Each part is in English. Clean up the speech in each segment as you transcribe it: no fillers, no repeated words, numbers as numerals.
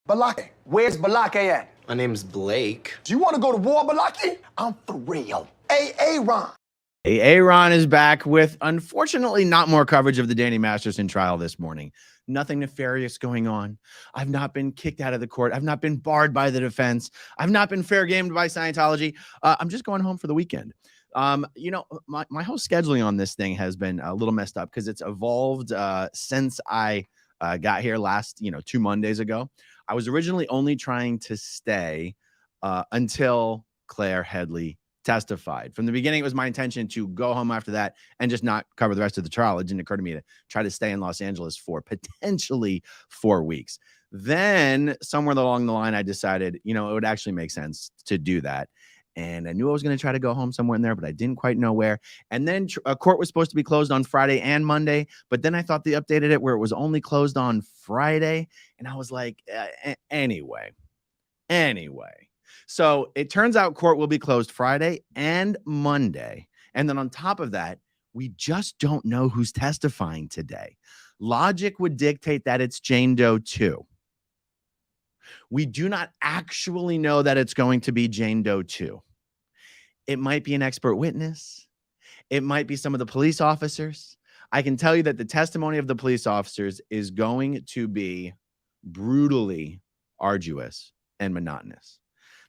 Balake. Where's Balake at? My name's Blake. Do you want to go to war, Balake? I'm for real. Aaron. Aaron is back with, unfortunately, not more coverage of the Danny Masterson trial this morning. Nothing nefarious going on. I've not been kicked out of the court. I've not been barred by the defense. I've not been fair gamed by Scientology. I'm just going home for the weekend. You know, my whole scheduling on this thing has been a little messed up because it's evolved since I got here last, 2 Mondays ago. I was originally only trying to stay until Claire Headley testified. From the beginning, it was my intention to go home after that and just not cover the rest of the trial. It didn't occur to me to try to stay in Los Angeles for potentially 4 weeks. Then somewhere along the line, I decided, it would actually make sense to do that. And I knew I was going to try to go home somewhere in there, but I didn't quite know where. And then a court was supposed to be closed on Friday and Monday, but then I thought they updated it where it was only closed on Friday. And I was like, anyway. So it turns out court will be closed Friday and Monday. And then on top of that, we just don't know who's testifying today. Logic would dictate that it's Jane Doe 2. We do not actually know that it's going to be Jane Doe 2. It might be an expert witness. It might be some of the police officers. I can tell you that the testimony of the police officers is going to be brutally arduous and monotonous.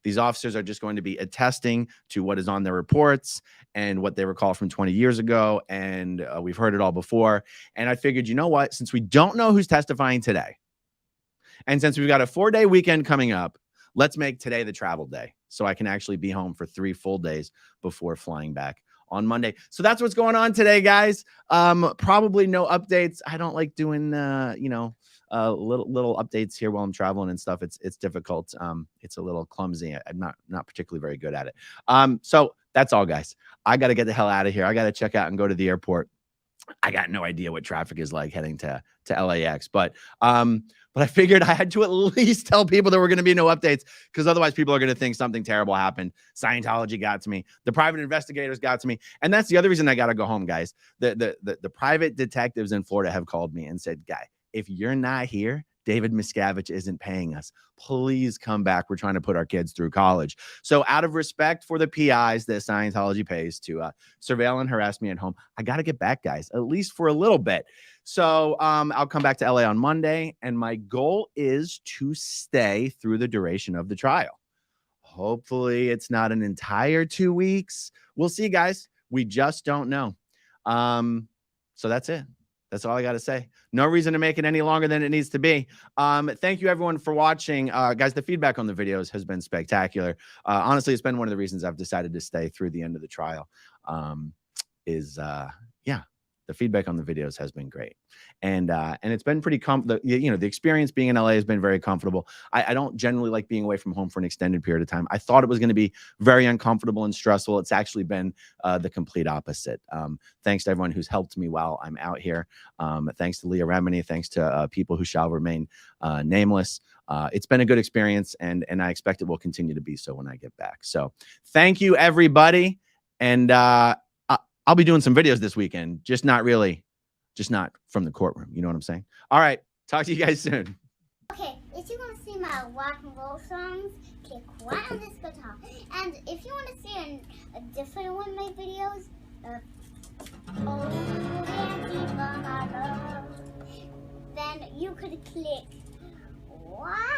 These officers are just going to be attesting to what is on their reports and what they recall from 20 years ago. And we've heard it all before. And I figured, you know what? Since we don't know who's testifying today, and since we've got a 4-day weekend coming up, let's make today the travel day so I can actually be home for 3 full days before flying back on Monday. So that's what's going on today, guys. Probably no updates. I don't like doing, little updates here while I'm traveling and stuff. It's difficult. It's a little clumsy. I'm not particularly very good at it. So that's all, guys. I got to get the hell out of here. I got to check out and go to the airport. I got no idea what traffic is like heading to LAX, but I figured I had to at least tell people there were going to be no updates, because otherwise people are going to think something terrible happened. Scientology got to me. The private investigators got to me. And that's the other reason I got to go home, guys. The private detectives in Florida have called me and said, guy, if you're not here, David Miscavige isn't paying us. Please come back. We're trying to put our kids through college. So out of respect for the PIs that Scientology pays to surveil and harass me at home, I got to get back, guys, at least for a little bit. So I'll come back to LA on Monday, and my goal is to stay through the duration of the trial. Hopefully it's not an entire 2 weeks. We'll see, guys. We just don't know. So that's it. That's all I got to say. No reason to make it any longer than it needs to be. Thank you, everyone, for watching. Guys, the feedback on the videos has been spectacular. Honestly, it's been one of the reasons I've decided to stay through the end of the trial. The feedback on the videos has been great. And it's been pretty the experience being in LA has been very comfortable. I don't generally like being away from home for an extended period of time. I thought it was going to be very uncomfortable and stressful. It's actually been the complete opposite. Thanks to everyone who's helped me while I'm out here. Thanks to Leah Remini. Thanks to people who shall remain nameless. It's been a good experience, and I expect it will continue to be so when I get back. So thank you, everybody. And I'll be doing some videos this weekend, just not from the courtroom. You know what I'm saying? All right. Talk to you guys soon. Okay, if you want to see my rock and roll songs, click right on this guitar. And if you want to see a different one of my videos, then you could click right